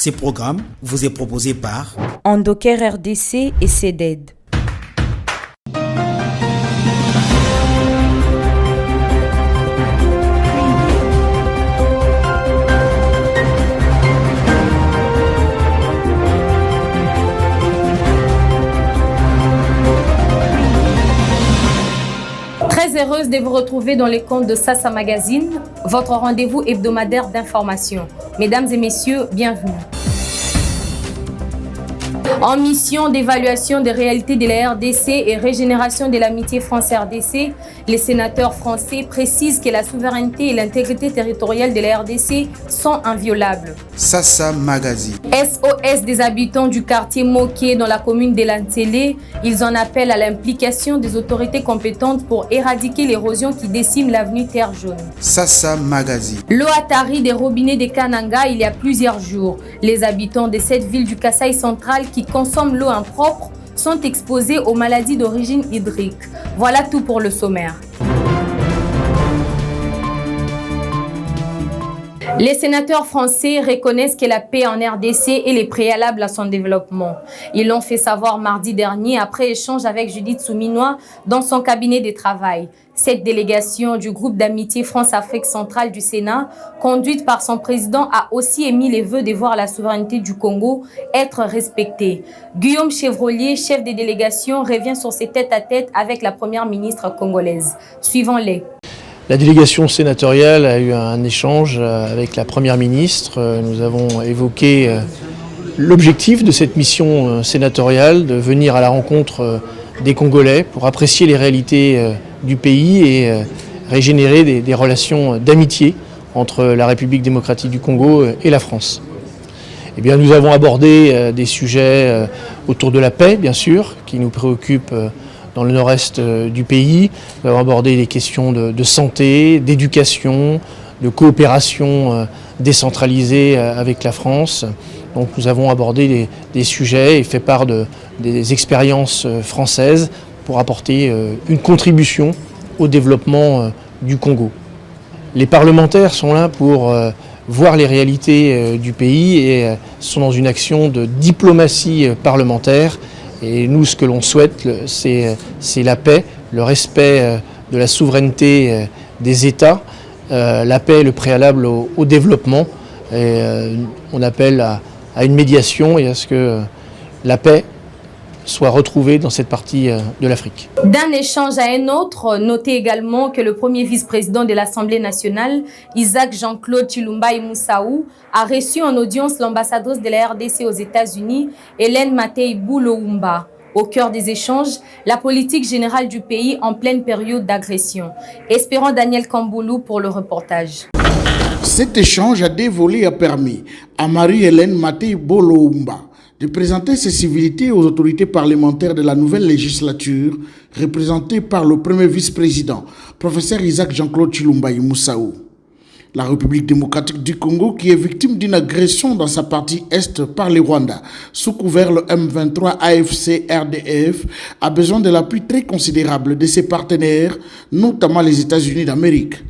Ce programme vous est proposé par Endoker RDC et CEDED. Très heureuse de vous retrouver dans les comptes de Sasa Magazine, votre rendez-vous hebdomadaire d'information. Mesdames et messieurs, bienvenue. En mission d'évaluation des réalités de la RDC et régénération de l'amitié France-RDC, les sénateurs français précisent que la souveraineté et l'intégrité territoriale de la RDC sont inviolables. Sasa Magazine. SOS des habitants du quartier Moké dans la commune de Lantélé, ils en appellent à l'implication des autorités compétentes pour éradiquer l'érosion qui décime l'avenue Terre Jaune. Sasa Magazine. L'eau a tari des robinets de Kananga il y a plusieurs jours. Les habitants de cette ville du Kasaï central qui consomment l'eau impropre sont exposés aux maladies d'origine hydrique. Voilà tout pour le sommaire. Les sénateurs français reconnaissent que la paix en RDC est le préalable à son développement. Ils l'ont fait savoir mardi dernier après échange avec Judith Souminois dans son cabinet de travail. Cette délégation du groupe d'amitié France-Afrique centrale du Sénat, conduite par son président, a aussi émis les vœux de voir la souveraineté du Congo être respectée. Guillaume Chevrolier, chef des délégations, revient sur ses tête-à-tête avec la première ministre congolaise. Suivons-les. La délégation sénatoriale a eu un échange avec la Première ministre. Nous avons évoqué l'objectif de cette mission sénatoriale, de venir à la rencontre des Congolais pour apprécier les réalités du pays et régénérer des relations d'amitié entre la République démocratique du Congo et la France. Eh bien, nous avons abordé des sujets autour de la paix, bien sûr, qui nous préoccupent dans le nord-est du pays. Nous avons abordé des questions de santé, d'éducation, de coopération décentralisée avec la France. Donc nous avons abordé des sujets et fait part des expériences françaises pour apporter une contribution au développement du Congo. Les parlementaires sont là pour voir les réalités du pays et sont dans une action de diplomatie parlementaire. Et nous, ce que l'on souhaite, c'est la paix, le respect de la souveraineté des États. La paix est le préalable au développement. Et on appelle à une médiation et à ce que la paix soit retrouvée dans cette partie de l'Afrique. D'un échange à un autre, notez également que le premier vice-président de l'Assemblée nationale, Isaac Jean-Claude Chilumba Moussaou, a reçu en audience l'ambassadrice de la RDC aux États-Unis, Hélène Matei Bouloumba. Au cœur des échanges, la politique générale du pays en pleine période d'agression. Espérons Daniel Kamboulou pour le reportage. Cet échange à deux volets a permis à Marie-Hélène Matei Bouloumba de présenter ses civilités aux autorités parlementaires de la nouvelle législature, représentée par le premier vice-président, professeur Isaac Jean-Claude Chilumba Moussaou. La République démocratique du Congo, qui est victime d'une agression dans sa partie est par le Rwanda, sous couvert le M23 AFC RDF, a besoin de l'appui très considérable de ses partenaires, notamment les États-Unis d'Amérique.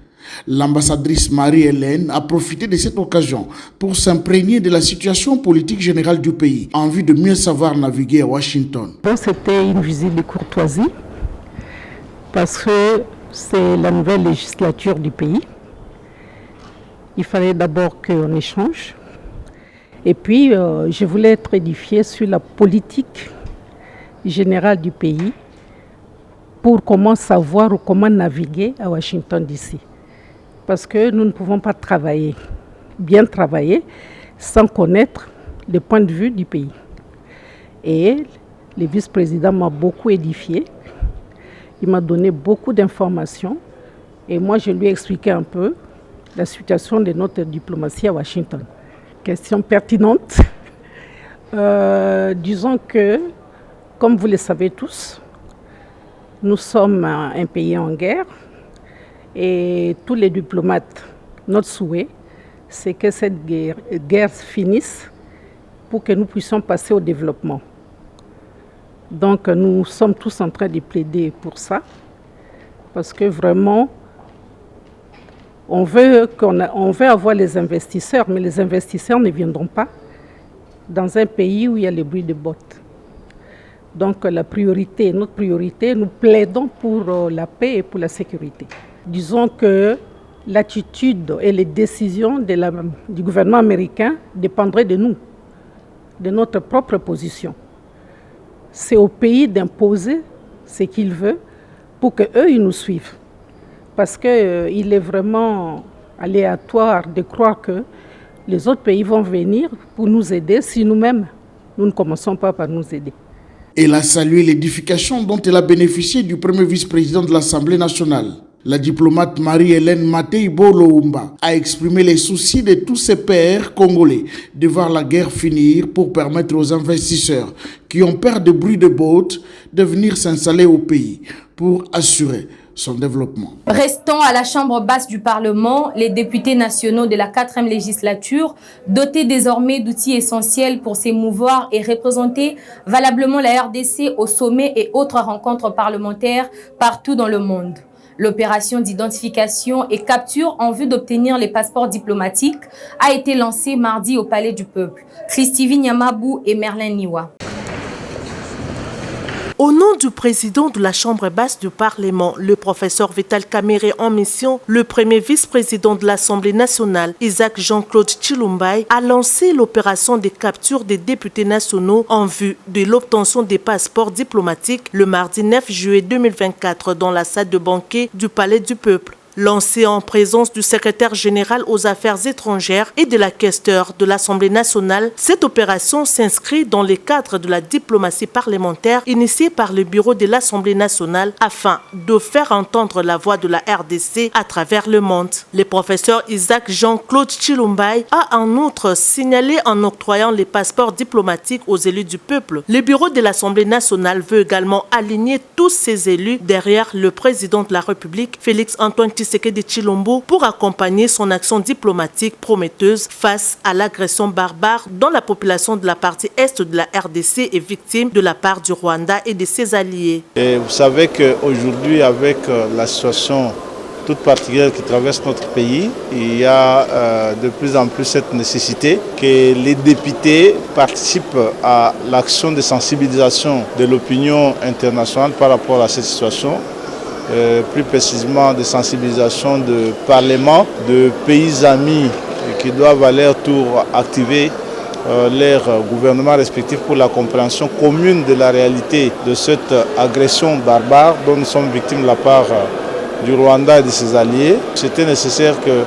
L'ambassadrice Marie-Hélène a profité de cette occasion pour s'imprégner de la situation politique générale du pays, en vue de mieux savoir naviguer à Washington. C'était une visite de courtoisie, parce que c'est la nouvelle législature du pays. Il fallait d'abord qu'on échange. Et puis, je voulais être édifiée sur la politique générale du pays pour comment savoir ou comment naviguer à Washington DC. Parce que nous ne pouvons pas bien travailler, sans connaître les points de vue du pays. Et le vice-président m'a beaucoup édifié. Il m'a donné beaucoup d'informations. Et moi, je lui ai expliqué un peu la situation de notre diplomatie à Washington. Question pertinente. Disons que, comme vous le savez tous, nous sommes un pays en guerre. Et tous les diplomates, notre souhait, c'est que cette guerre finisse pour que nous puissions passer au développement. Donc nous sommes tous en train de plaider pour ça, parce que vraiment, on veut avoir les investisseurs, mais les investisseurs ne viendront pas dans un pays où il y a le bruit de bottes. Donc notre priorité, nous plaidons pour la paix et pour la sécurité. Disons que l'attitude et les décisions du gouvernement américain dépendraient de nous, de notre propre position. C'est au pays d'imposer ce qu'il veut pour qu'eux, ils nous suivent. Parce qu'il est vraiment aléatoire de croire que les autres pays vont venir pour nous aider si nous-mêmes, nous ne commençons pas par nous aider. Elle a salué l'édification dont elle a bénéficié du premier vice-président de l'Assemblée nationale. La diplomate Marie-Hélène Matei Boloumba a exprimé les soucis de tous ses pairs congolais de voir la guerre finir pour permettre aux investisseurs qui ont peur de bruit de bottes de venir s'installer au pays pour assurer son développement. Restons à la Chambre basse du Parlement, les députés nationaux de la 4e législature, dotés désormais d'outils essentiels pour s'émouvoir et représenter valablement la RDC au sommet et autres rencontres parlementaires partout dans le monde. L'opération d'identification et capture en vue d'obtenir les passeports diplomatiques a été lancée mardi au Palais du Peuple. Christivi Nyamabou et Merlin Niwa. Au nom du président de la Chambre basse du Parlement, le professeur Vital Kamerhe en mission, le premier vice-président de l'Assemblée nationale, Isaac Jean-Claude Tshilombo, a lancé l'opération de capture des députés nationaux en vue de l'obtention des passeports diplomatiques le mardi 9 juillet 2024 dans la salle de banquet du Palais du Peuple. Lancée en présence du secrétaire général aux affaires étrangères et de la questeur de l'Assemblée nationale, cette opération s'inscrit dans le cadre de la diplomatie parlementaire initiée par le bureau de l'Assemblée nationale afin de faire entendre la voix de la RDC à travers le monde. Le professeur Isaac Jean-Claude Tshilombo a en outre signalé en octroyant les passeports diplomatiques aux élus du peuple. Le bureau de l'Assemblée nationale veut également aligner tous ces élus derrière le président de la République, Félix-Antoine Tshisekedi Tshilombo, pour accompagner son action diplomatique prometteuse face à l'agression barbare dont la population de la partie est de la RDC est victime de la part du Rwanda et de ses alliés. Et vous savez qu'aujourd'hui, avec la situation toute particulière qui traverse notre pays, il y a de plus en plus cette nécessité que les députés participent à l'action de sensibilisation de l'opinion internationale par rapport à cette situation. Plus précisément de sensibilisation de parlements, de pays amis qui doivent à leur tour activer leurs gouvernements respectifs pour la compréhension commune de la réalité de cette agression barbare dont nous sommes victimes de la part du Rwanda et de ses alliés. C'était nécessaire que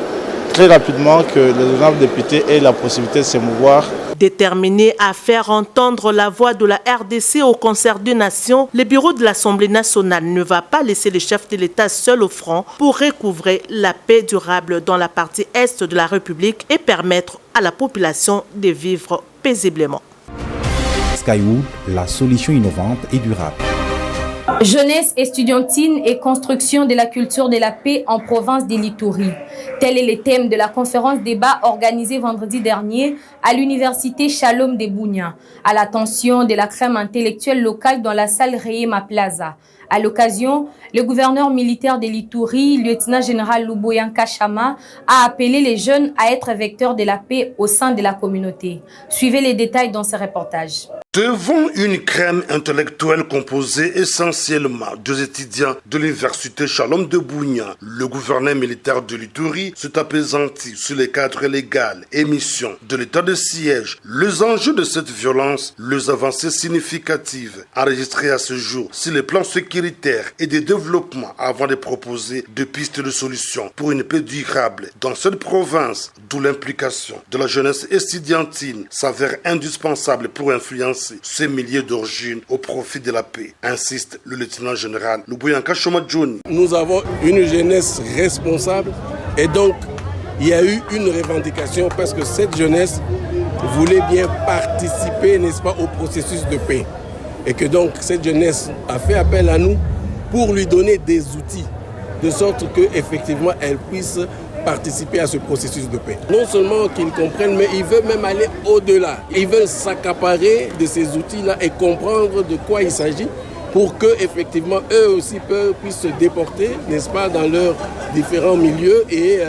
très rapidement que les honorables députés aient la possibilité de s'émouvoir. Déterminé à faire entendre la voix de la RDC au concert des nations, le bureau de l'Assemblée nationale ne va pas laisser le chef de l'État seul au front pour recouvrer la paix durable dans la partie est de la République et permettre à la population de vivre paisiblement. Skywood, la solution innovante et durable. Jeunesse estudiantine et construction de la culture de la paix en province de l'Ituri. Tel est le thème de la conférence débat organisée vendredi dernier à l'université Shalom de Bunia, à l'attention de la crème intellectuelle locale dans la salle Reyema Plaza. À l'occasion, le gouverneur militaire de l'Ituri, lieutenant-général Luboyanka Chama, a appelé les jeunes à être vecteurs de la paix au sein de la communauté. Suivez les détails dans ce reportage. Devant une crème intellectuelle composée essentiellement des étudiants de l'université Shalom de Bunia, le gouverneur militaire de l'Ituri s'est apaisanti sur les cadres légaux et missions de l'état de siège, les enjeux de cette violence, les avancées significatives enregistrées à ce jour sur les plans sécuritaires et de développement avant de proposer des pistes de solutions pour une paix durable dans cette province, d'où l'implication de la jeunesse estudiantine s'avère indispensable pour influencer ces milliers d'origines au profit de la paix, insiste le lieutenant-général Luboyanka Choma-Johnny. Nous avons une jeunesse responsable et donc il y a eu une revendication parce que cette jeunesse voulait bien participer, n'est-ce pas, au processus de paix. Et que donc cette jeunesse a fait appel à nous pour lui donner des outils, de sorte qu'effectivement elle puisse participer à ce processus de paix. Non seulement qu'ils comprennent, mais ils veulent même aller au-delà. Ils veulent s'accaparer de ces outils-là et comprendre de quoi il s'agit pour que effectivement eux aussi puissent se déporter, n'est-ce pas, dans leurs différents milieux et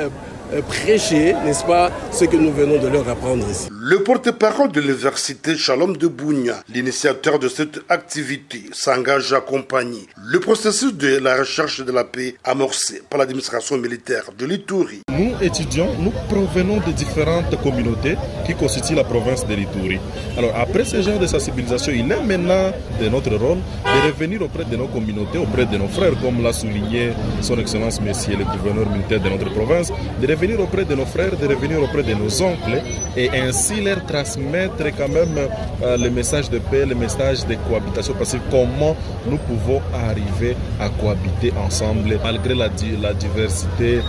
prêcher, n'est-ce pas, ce que nous venons de leur apprendre ici. Le porte-parole de l'université Shalom de Bunia, l'initiateur de cette activité, s'engage à accompagner le processus de la recherche de la paix amorcé par l'administration militaire de l'Ituri. Nous, étudiants, nous provenons de différentes communautés qui constituent la province de l'Ituri. Alors, après ce genre de sensibilisation, il est maintenant de notre rôle de revenir auprès de nos communautés, auprès de nos frères, comme l'a souligné son Excellence Monsieur le gouverneur militaire de notre province, de revenir auprès de nos frères, de revenir auprès de nos oncles et ainsi leur transmettre quand même le message de paix, le message de cohabitation pacifique, comment nous pouvons arriver à cohabiter ensemble malgré la diversité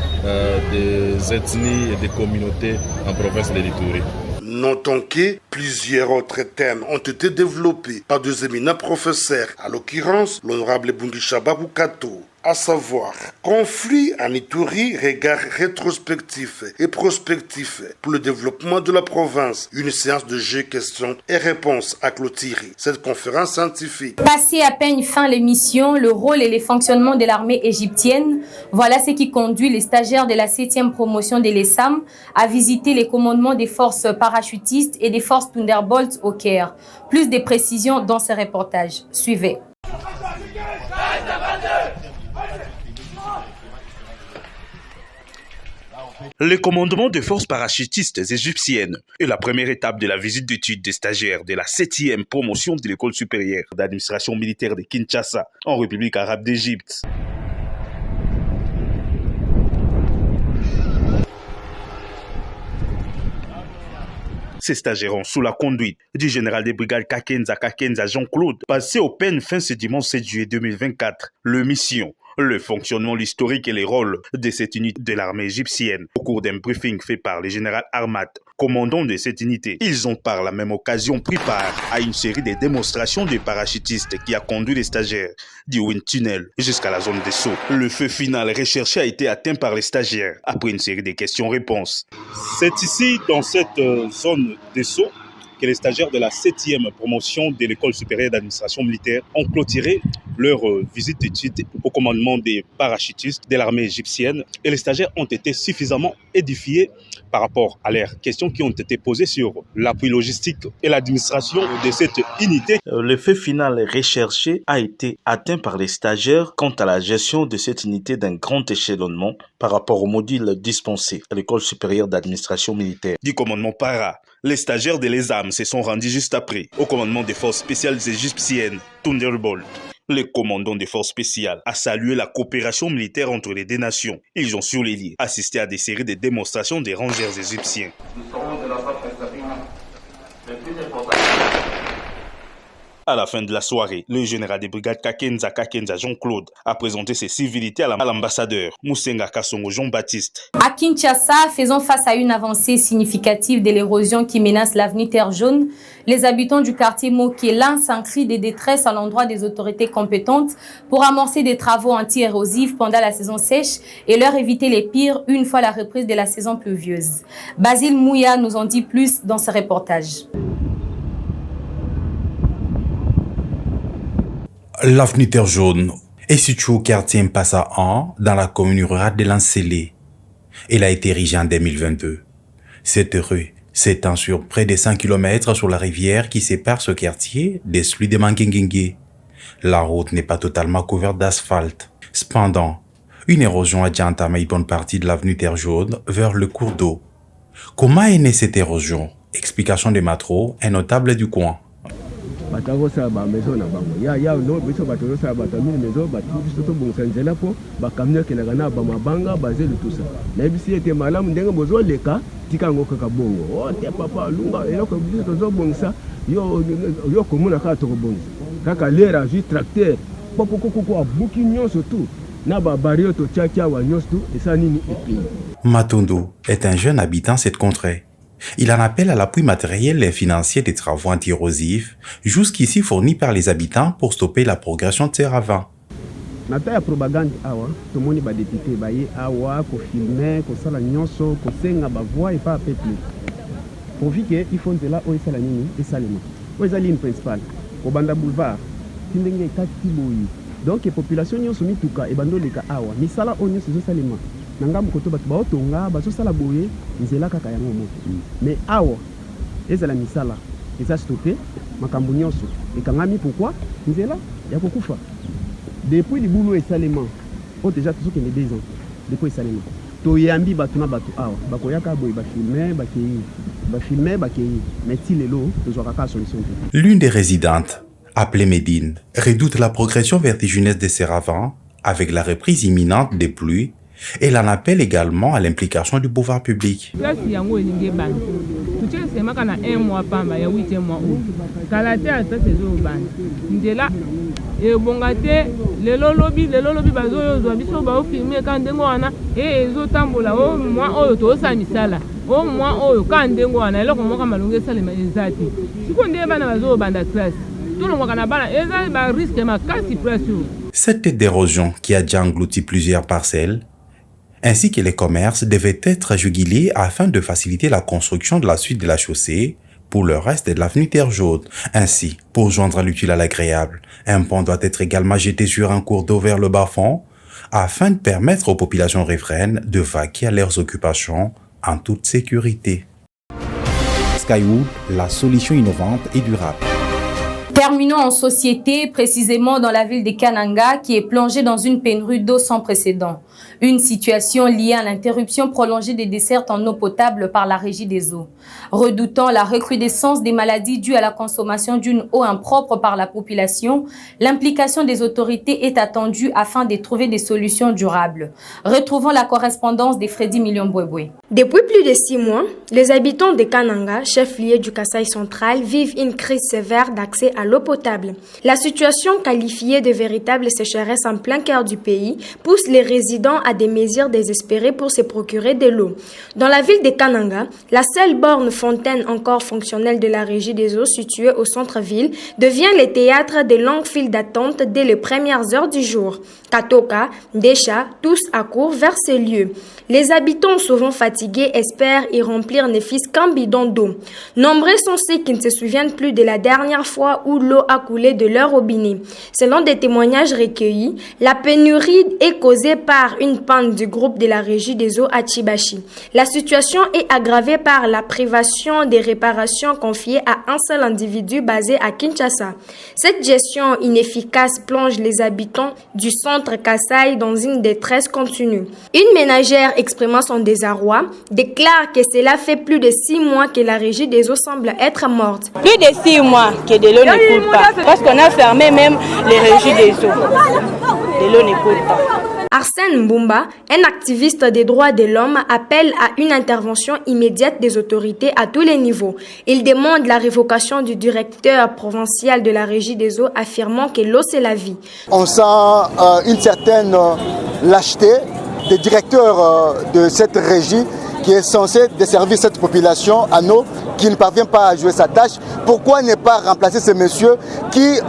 des ethnies et des communautés en province de l'Ituri. Notons que plusieurs autres thèmes ont été développés par deux éminents professeurs, à l'occurrence l'honorable Bungishaba Bukato, à savoir conflit en Ituri, regard rétrospectif et prospectif pour le développement de la province. Une séance de jeux, questions et réponses à clôturer cette conférence scientifique. Passé à peine fin l'émission, le rôle et les fonctionnements de l'armée égyptienne, voilà ce qui conduit les stagiaires de la 7e promotion de l'ESAM à visiter les commandements des forces parachutistes et des forces Thunderbolt au Caire. Plus de précisions dans ce reportage. Suivez. Le commandement des forces parachutistes égyptiennes est la première étape de la visite d'études des stagiaires de la 7e promotion de l'école supérieure d'administration militaire de Kinshasa, en République arabe d'Égypte. Ces stagiaires ont, sous la conduite du général des brigades Kakenza Jean-Claude, passé au peine fin ce dimanche 7 juillet 2024, le mission, le fonctionnement, l'historique et les rôles de cette unité de l'armée égyptienne. Au cours d'un briefing fait par le général Armat, commandant de cette unité, ils ont par la même occasion pris part à une série de démonstrations des parachutistes qui a conduit les stagiaires du Wind Tunnel jusqu'à la zone de saut. Le feu final recherché a été atteint par les stagiaires après une série de questions-réponses. C'est ici, dans cette zone de saut, que les stagiaires de la 7e promotion de l'école supérieure d'administration militaire ont clôturé leur visite d'études au commandement des parachutistes de l'armée égyptienne, et les stagiaires ont été suffisamment édifiés par rapport à leurs questions qui ont été posées sur l'appui logistique et l'administration de cette unité. Le fait final recherché a été atteint par les stagiaires quant à la gestion de cette unité d'un grand échelonnement par rapport au module dispensé à l'école supérieure d'administration militaire du commandement para. Les stagiaires de l'ESAM se sont rendus juste après au commandement des forces spéciales égyptiennes, Thunderbolt. Le commandant des forces spéciales a salué la coopération militaire entre les deux nations. Ils ont sur les lieux assisté à des séries de démonstrations des rangers égyptiens. À la fin de la soirée, le général des brigades Kakenza Jean-Claude a présenté ses civilités à l'ambassadeur Moussenga Kassongo Jean-Baptiste. À Kinshasa, faisant face à une avancée significative de l'érosion qui menace l'avenue Terre Jaune, les habitants du quartier Moké lancent un cri de détresse à l'endroit des autorités compétentes pour amorcer des travaux anti-érosifs pendant la saison sèche et leur éviter les pires une fois la reprise de la saison pluvieuse. Basile Mouya nous en dit plus dans ce reportage. L'avenue Terre Jaune est située au quartier Mpassa 1 dans la commune rurale de Lancélé. Elle a été érigée en 2022. Cette rue s'étend sur près de 100 km sur la rivière qui sépare ce quartier des celui de Manguinguingue. La route n'est pas totalement couverte d'asphalte. Cependant, une érosion a déjà entamé une bonne partie de l'avenue Terre Jaune vers le cours d'eau. Comment est née cette érosion? Explication de Matro, un notable du coin. Matondo est un jeune habitant de cette contrée. Il en appelle à l'appui matériel et financier des travaux anti-érosifs, jusqu'ici fournis par les habitants pour stopper la progression de ces ravins. Nata propagande awa to moni ba député ba ye awa ko filmer ko sala nyonso ko senga ba voix et pas peuple. Pour que il faut nzela o sala nini et salima. O za ligne principale ko banda boulevard tindenge kati boyi. Donc population nyonso mituka e bando leka awa misala o nyonso zo salima. na ngambo koto bato baotonga bazosala boye nzela kaka yango moko mais awa ezala misala eza stoppé makambo nyonso ekangami pourquoi nzela ya kokufa depuis libulu esalema o déjà tozokende 2 ans depuis esalema toyambi bato na bato awa bakoyaka boye bafilme bakei mais ti lelo tozwaka kaka solution te. L'une des résidentes, appelée Médine, redoute la progression vertigineuse de ses ravins avec la reprise imminente des pluies. Elle en appelle également à l'implication du pouvoir public. Cette d'érosion qui a déjà englouti plusieurs parcelles, ainsi que les commerces, devaient être jugulés afin de faciliter la construction de la suite de la chaussée pour le reste de l'avenue Terre Jaune. Ainsi, pour joindre l'utile à l'agréable, un pont doit être également jeté sur un cours d'eau vers le bas-fond afin de permettre aux populations riveraines de vaquer à leurs occupations en toute sécurité. Skywood, la solution innovante et durable. Terminons en société, précisément dans la ville de Kananga, qui est plongée dans une pénurie d'eau sans précédent. Une situation liée à l'interruption prolongée des dessertes en eau potable par la Régie des eaux. Redoutant la recrudescence des maladies dues à la consommation d'une eau impropre par la population, l'implication des autorités est attendue afin de trouver des solutions durables. Retrouvons la correspondance de Freddy Million-Bouéboué. Depuis plus de 6 mois, les habitants de Kananga, chef-lieu du Kasaï central, vivent une crise sévère d'accès à l'eau potable. La situation qualifiée de véritable sécheresse en plein cœur du pays pousse les résidents à des mesures désespérées pour se procurer de l'eau. Dans la ville de Kananga, la seule borne fontaine encore fonctionnelle de la Régie des eaux située au centre-ville devient le théâtre de longues files d'attente dès les premières heures du jour. Katoka, Desha, tous accourent vers ce lieu. Les habitants, souvent fatigués, espèrent y remplir ne fût-ce qu'un bidon d'eau. Nombreux sont ceux qui ne se souviennent plus de la dernière fois où l'eau a coulé de leur robinet. Selon des témoignages recueillis, la pénurie est causée par une panne du groupe de la Régie des eaux à Chibachi. La situation est aggravée par la privation des réparations confiées à un seul individu basé à Kinshasa. Cette gestion inefficace plonge les habitants du centre Kasaï dans une détresse continue. Une ménagère exprimant son désarroi déclare que cela fait plus de 6 mois que la Régie des eaux semble être morte. Plus de 6 mois que de l'eau ne coule pas, parce qu'on a fermé même les régies des eaux. De l'eau ne coule pas. Arsène Mbumba, un activiste des droits de l'homme, appelle à une intervention immédiate des autorités à tous les niveaux. Il demande la révocation du directeur provincial de la Régie des eaux, affirmant que l'eau c'est la vie. On sent une certaine lâcheté des directeurs de cette régie qui est censé desservir cette population en eau, qui ne parvient pas à jouer sa tâche. Pourquoi ne pas remplacer ce monsieur qui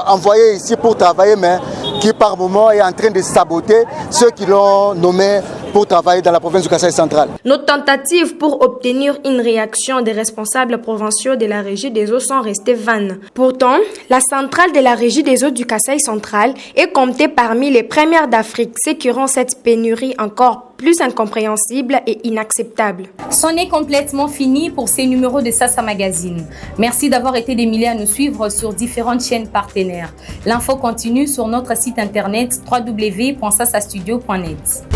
envoyé ici pour travailler, mais qui par moment est en train de saboter ceux qui l'ont nommé pour travailler dans la province du Kasaï central. Nos tentatives pour obtenir une réaction des responsables provinciaux de la Régie des eaux sont restées vaines. Pourtant, la centrale de la Régie des eaux du Kasaï central est comptée parmi les premières d'Afrique, ce qui rend cette pénurie encore plus incompréhensible et inacceptable. C'en est complètement fini pour ces numéros de Sasa Magazine. Merci d'avoir été des milliers à nous suivre sur différentes chaînes partenaires. L'info continue sur notre site internet www.sasastudio.net.